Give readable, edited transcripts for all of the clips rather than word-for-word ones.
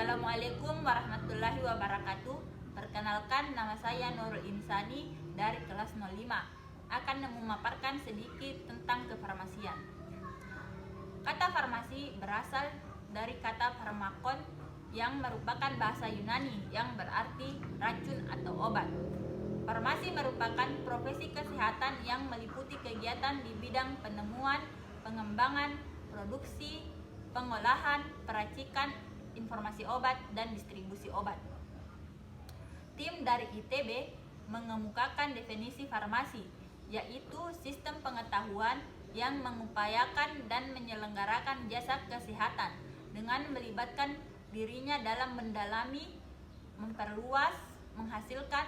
Assalamualaikum warahmatullahi wabarakatuh. Perkenalkan, nama saya Nurul Insani dari kelas 05. Akan memaparkan sedikit tentang kefarmasian. Kata farmasi berasal dari kata farmakon yang merupakan bahasa Yunani yang berarti racun atau obat. Farmasi merupakan profesi kesehatan yang meliputi kegiatan di bidang penemuan, pengembangan, produksi, pengolahan, peracikan, informasi obat, dan distribusi obat. Tim dari ITB mengemukakan definisi farmasi, yaitu sistem pengetahuan yang mengupayakan dan menyelenggarakan jasa kesehatan dengan melibatkan dirinya dalam mendalami, memperluas, menghasilkan,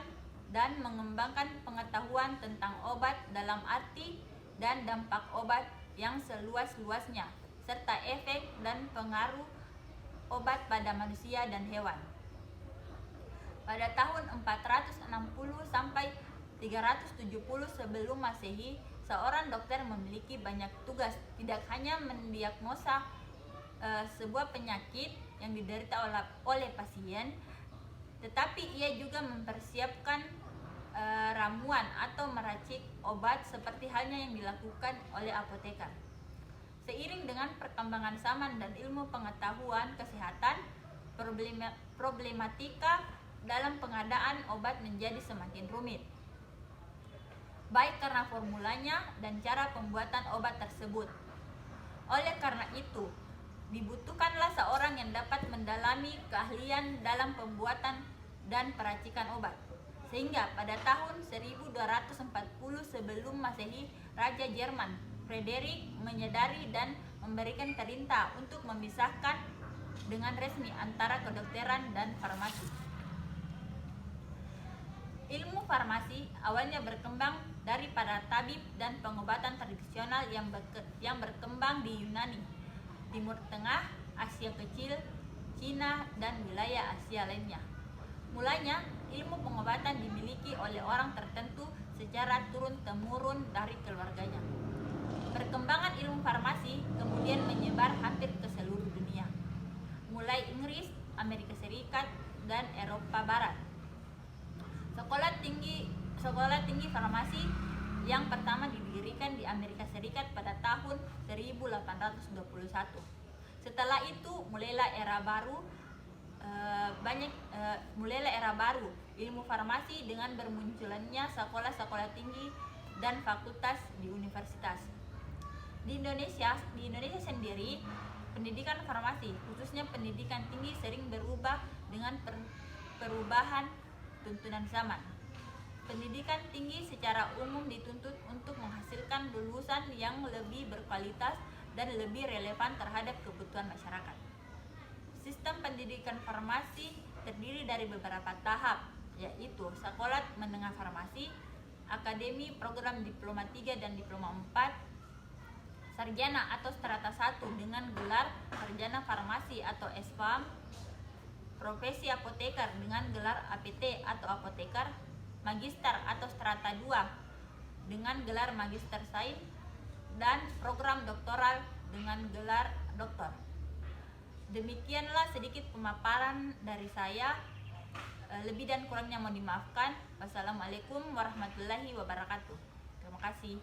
dan mengembangkan pengetahuan tentang obat dalam arti dan dampak obat yang seluas-luasnya, serta efek dan pengaruh obat pada manusia dan hewan. Pada tahun 460 sampai 370 sebelum Masehi, seorang dokter memiliki banyak tugas, tidak hanya mendiagnosa sebuah penyakit yang diderita oleh pasien, tetapi ia juga mempersiapkan ramuan atau meracik obat seperti halnya yang dilakukan oleh apoteker. Seiring dengan perkembangan zaman dan ilmu pengetahuan kesehatan, problematika dalam pengadaan obat menjadi semakin rumit, baik karena formulanya dan cara pembuatan obat tersebut. Oleh karena itu, dibutuhkanlah seorang yang dapat mendalami keahlian dalam pembuatan dan peracikan obat. Sehingga pada tahun 1240 sebelum Masehi, Raja Jerman Frederick menyadari dan memberikan perintah untuk memisahkan dengan resmi antara kedokteran dan farmasi. Ilmu farmasi awalnya berkembang dari para tabib dan pengobatan tradisional yang berkembang di Yunani, Timur Tengah, Asia Kecil, Cina, dan wilayah Asia lainnya. Mulanya, ilmu pengobatan dimiliki oleh orang tertentu secara turun-temurun dari keluarganya. Perkembangan ilmu farmasi kemudian menyebar hampir ke seluruh dunia, mulai Inggris, Amerika Serikat, dan Eropa Barat. Sekolah tinggi farmasi yang pertama didirikan di Amerika Serikat pada tahun 1821. Setelah itu mulailah era baru ilmu farmasi dengan bermunculannya sekolah-sekolah tinggi dan fakultas di universitas. Di Indonesia sendiri, pendidikan farmasi, khususnya pendidikan tinggi, sering berubah dengan perubahan tuntunan zaman. Pendidikan tinggi secara umum dituntut untuk menghasilkan lulusan yang lebih berkualitas dan lebih relevan terhadap kebutuhan masyarakat. Sistem pendidikan farmasi terdiri dari beberapa tahap, yaitu sekolah menengah farmasi, akademi, program diploma 3 dan diploma 4, sarjana atau strata 1 dengan gelar sarjana farmasi atau SPAM, profesi apoteker dengan gelar APT atau apoteker, magister atau strata 2 dengan gelar magister sains, dan program doktoral dengan gelar doktor. Demikianlah sedikit pemaparan dari saya. Lebih dan kurangnya mohon dimaafkan. Wassalamualaikum warahmatullahi wabarakatuh. Terima kasih.